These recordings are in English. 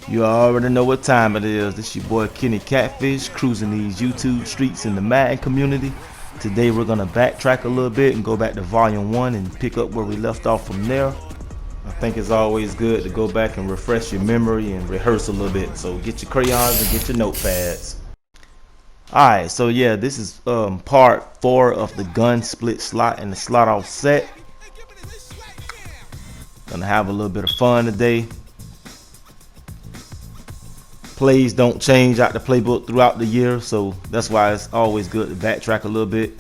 You already know what time it is. This your boy Kenny Catfish cruising these YouTube streets in the Madden community. Today we're gonna backtrack a little bit and go back to volume 1 and pick up where we left off from there. I think it's always good to go back and refresh your memory and rehearse a little bit. So get your crayons and get your notepads. Alright, so yeah, this is part 4 of the gun split slot and the slot offset. Gonna have a little bit of fun today. Plays don't change out the playbook throughout the year, so that's why it's always good to backtrack a little bit.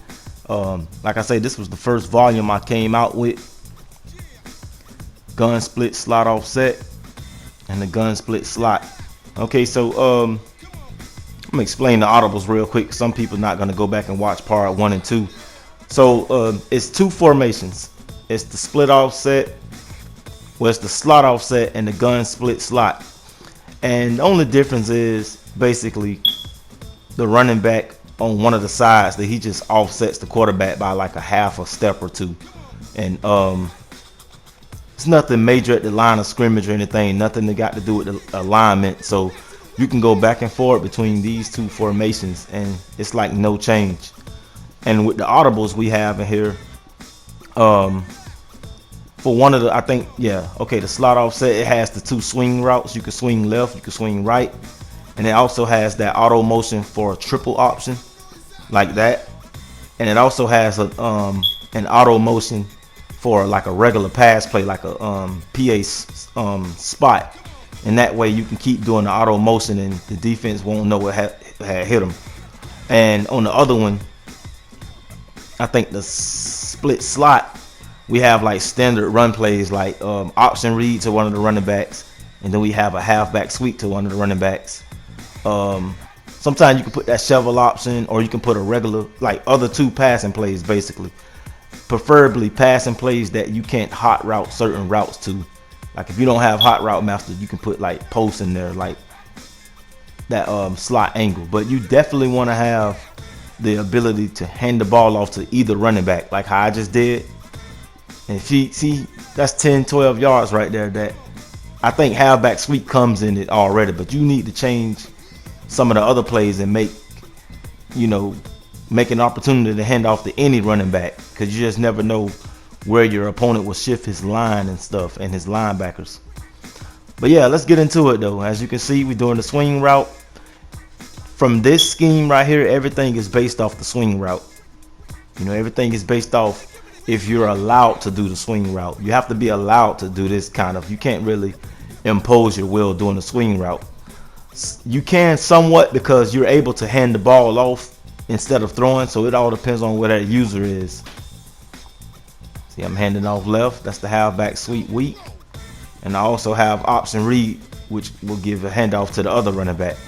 Like I say, this was the first volume I came out with. Gun split slot offset and the gun split slot. Okay, so I'm gonna explain the audibles real quick. Some people not gonna go back and watch part 1 and 2. So it's two formations. It's the split offset, well, it's the slot offset and the gun split slot. And the only difference is basically the running back on one of the sides that he just offsets the quarterback by like a half a step or two. And it's nothing major at the line of scrimmage or anything, nothing that got to do with the alignment. So you can go back and forth between these two formations and it's like no change. And with the audibles we have in here, for one of the, I think, yeah, okay, the slot offset, it has the two swing routes. You can swing left, you can swing right, and it also has that auto motion for a triple option like that, and it also has a an auto motion for like a regular pass play, like a PA spot, and that way you can keep doing the auto motion and the defense won't know what had hit them. And on the other one, I think the split slot, we have like standard run plays like option read to one of the running backs, and then we have a halfback sweep to one of the running backs. Sometimes you can put that shovel option, or you can put a regular, like other two passing plays basically. Preferably passing plays that you can't hot route certain routes to. Like if you don't have hot route master, you can put like posts in there, like that slot angle. But you definitely want to have the ability to hand the ball off to either running back, like how I just did. And see, that's 10-12 yards right there that I think halfback sweep comes in it already, but you need to change some of the other plays and make an opportunity to hand off to any running back, because you just never know where your opponent will shift his line and stuff and his linebackers. But yeah, let's get into it though. As you can see, we're doing the swing route. From this scheme right here, everything is based off the swing route. Everything is based off if you're allowed to do the swing route. You have to be allowed to do this kind of, you can't really impose your will doing the swing route. You can somewhat, because you're able to hand the ball off instead of throwing, so it all depends on where that user is. See, I'm handing off left, that's the halfback sweep weak, and I also have option read, which will give a handoff to the other running back.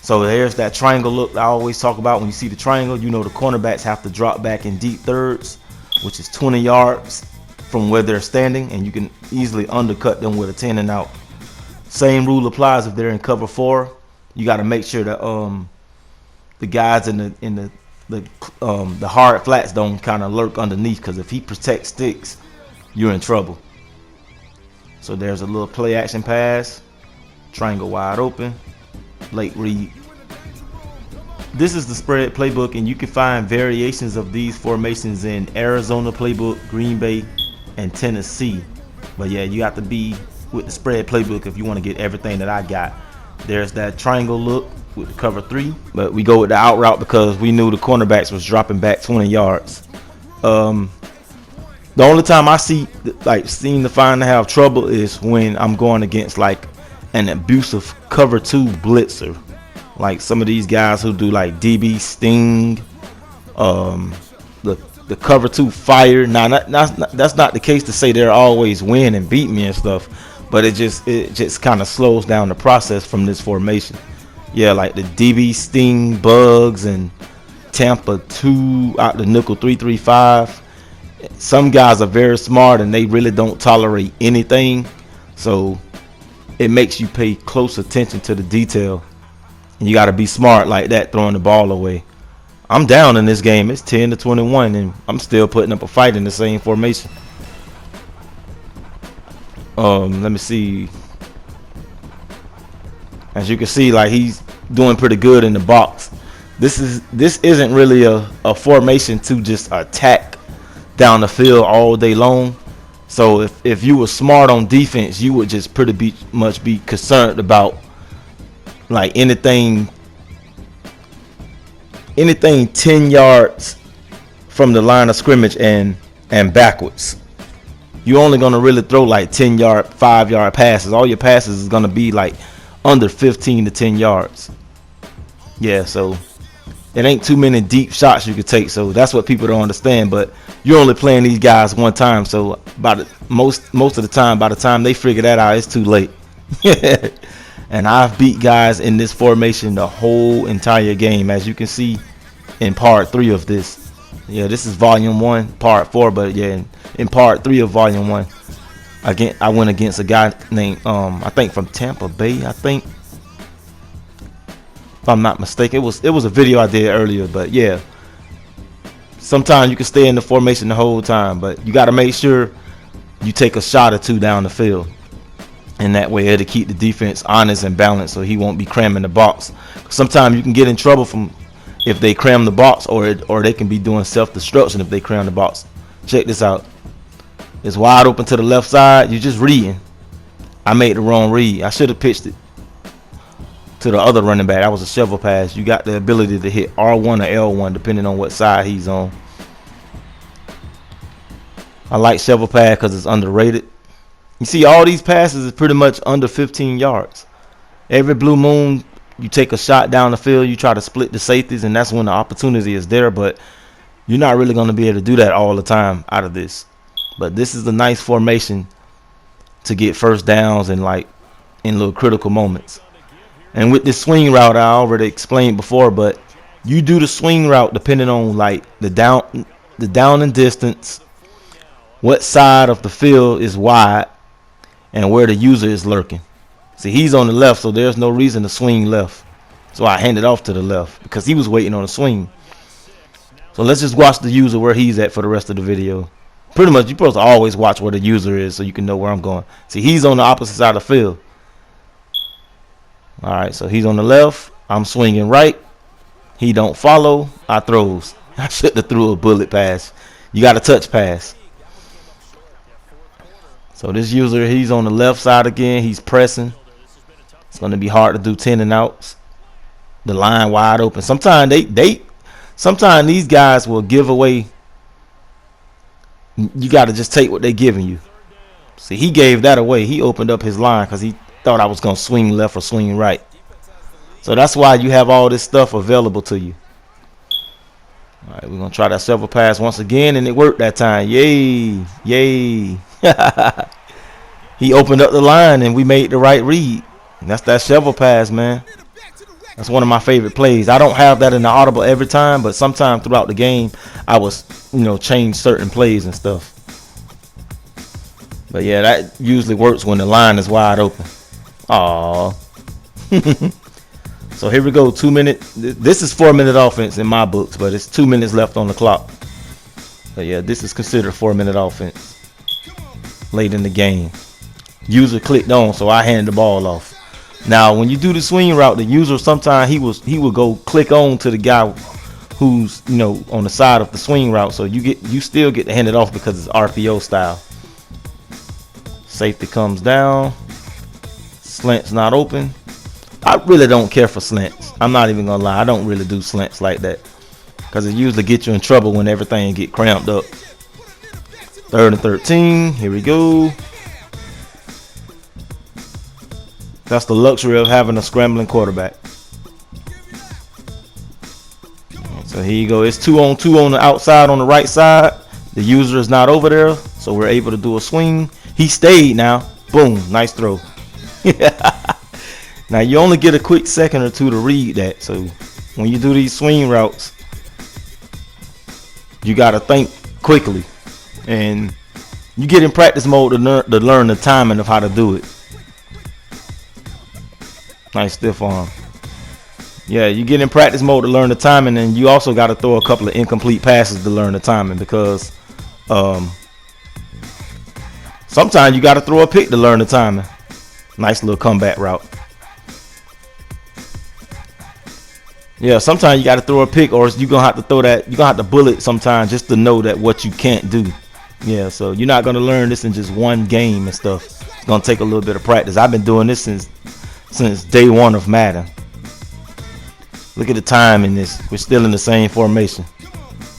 So there's that triangle look I always talk about. When you see the triangle, the cornerbacks have to drop back in deep thirds, which is 20 yards from where they're standing, and you can easily undercut them with a 10 and out. Same rule applies if they're in cover 4. You got to make sure that the guys in the hard flats don't kind of lurk underneath, because if he protects sticks, you're in trouble. So there's a little play action pass, triangle wide open, late read. This is the spread playbook, and you can find variations of these formations in Arizona playbook, Green Bay, and Tennessee. But yeah, you have to be with the spread playbook if you want to get everything that I got. There's that triangle look with the cover 3, but we go with the out route because we knew the cornerbacks was dropping back 20 yards. The only time I seem to find to have trouble is when I'm going against like an abusive cover 2 blitzer. Like some of these guys who do like DB Sting, the cover 2 fire. Now that's not the case to say they're always win and beat me and stuff, but it just kind of slows down the process from this formation. Yeah, like the DB Sting bugs and Tampa 2 out the nickel 3-3-5. Some guys are very smart and they really don't tolerate anything, so it makes you pay close attention to the detail. And you got to be smart like that, throwing the ball away. I'm down in this game. It's 10-21, and I'm still putting up a fight in the same formation. Let me see. As you can see, like, he's doing pretty good in the box. This isn't really a formation to just attack down the field all day long. So if you were smart on defense, you would just pretty much be concerned about like anything 10 yards from the line of scrimmage and backwards. You're only gonna really throw like 10-yard, 5-yard passes. All your passes is gonna be like under 15 to 10 yards. Yeah, so it ain't too many deep shots you could take. So that's what people don't understand. But you're only playing these guys one time. So most of the time, by the time they figure that out, it's too late. And I've beat guys in this formation the whole entire game, as you can see in part 3 of this. Yeah, this is volume 1, part 4. But yeah, in part 3 of volume 1, again, I went against a guy named I think from Tampa Bay. I think, if I'm not mistaken, it was a video I did earlier. But yeah, sometimes you can stay in the formation the whole time, but you got to make sure you take a shot or two down the field, and that way it'll keep the defense honest and balanced, so he won't be cramming the box. Sometimes you can get in trouble from if they cram the box, or they can be doing self-destruction if they cram the box. Check this out. It's wide open to the left side. You're just reading. I made the wrong read. I should have pitched it to the other running back. That was a shovel pass. You got the ability to hit R1 or L1 depending on what side he's on. I like shovel pass because it's underrated. You see, all these passes is pretty much under 15 yards. Every blue moon, you take a shot down the field, you try to split the safeties, and that's when the opportunity is there. But you're not really going to be able to do that all the time out of this. But this is a nice formation to get first downs and like in little critical moments. And with this swing route, I already explained before, but you do the swing route depending on like the down and distance, what side of the field is wide, and where the user is lurking. See, he's on the left, so there's no reason to swing left. So I handed off to the left because he was waiting on a swing. So let's just watch the user where he's at for the rest of the video. Pretty much, you're supposed to always watch where the user is so you can know where I'm going. See, he's on the opposite side of the field. All right, so he's on the left. I'm swinging right. He don't follow. I throws. I should have threw a bullet pass. You got a touch pass. So this user, he's on the left side again. He's pressing. It's going to be hard to do 10 and outs. The line wide open. Sometimes sometimes these guys will give away. You got to just take what they're giving you. See, he gave that away. He opened up his line because he thought I was going to swing left or swing right. So that's why you have all this stuff available to you. All right, we're going to try that several pass once again, and it worked that time. Yay. Yay. He opened up the line, and we made the right read. And that's that shovel pass, man. That's one of my favorite plays. I don't have that in the Audible every time, but sometime throughout the game, I was, change certain plays and stuff. But yeah, that usually works when the line is wide open. Aww. So here we go. 2 minutes. This is 4-minute offense in my books, but it's 2 minutes left on the clock. So yeah, this is considered 4-minute offense late in the game. User clicked on, so I handed the ball off. Now, when you do the swing route, the user sometimes he will go click on to the guy who's on the side of the swing route, so you still get to hand it off because it's RPO style. Safety comes down. Slant's not open. I really don't care for slants. I'm not even gonna lie. I don't really do slants like that because it usually gets you in trouble when everything get cramped up. 3rd and 13. Here we go. That's the luxury of having a scrambling quarterback. So here you go. It's 2-on-2 on the outside on the right side. The user is not over there, so we're able to do a swing. He stayed now. Boom. Nice throw. Now, you only get a quick second or two to read that. So when you do these swing routes, you got to think quickly. And you get in practice mode to learn the timing of how to do it. Nice stiff arm. Yeah, you get in practice mode to learn the timing, and you also got to throw a couple of incomplete passes to learn the timing because sometimes you got to throw a pick to learn the timing. Nice little comeback route. Yeah, sometimes you got to throw a pick, or you're gonna have to throw that. You're gonna have to bullet sometimes just to know that what you can't do. Yeah, so you're not gonna learn this in just one game and stuff. It's gonna take a little bit of practice. I've been doing this since day one of Madden. Look at the time in this. We're still in the same formation.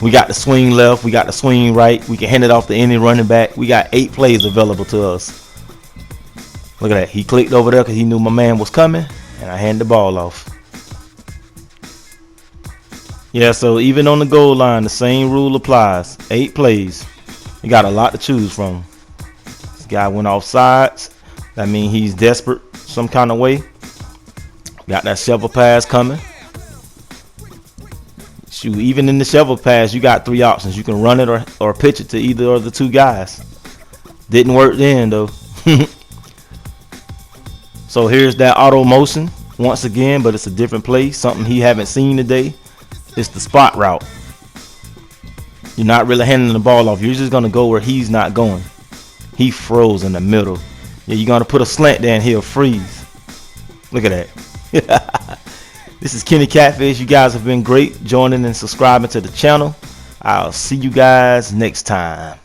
We got the swing left. We got the swing right. We can hand it off to any running back. We got 8 plays available to us. Look at that. He clicked over there because he knew my man was coming, and I handed the ball off. Yeah, so even on the goal line, the same rule applies. 8 plays. You got a lot to choose from. This guy went off sides. That means he's desperate some kind of way. Got that shovel pass coming. Shoot, even in the shovel pass, you got 3 options. You can run it or pitch it to either of the 2 guys. Didn't work then, though. So here's that auto motion once again, but it's a different play. Something he haven't seen today. It's the spot route. You're not really handing the ball off. You're just going to go where he's not going. He froze in the middle. Yeah, you're going to put a slant there and he'll freeze. Look at that. This is Kenny Catfish. You guys have been great joining and subscribing to the channel. I'll see you guys next time.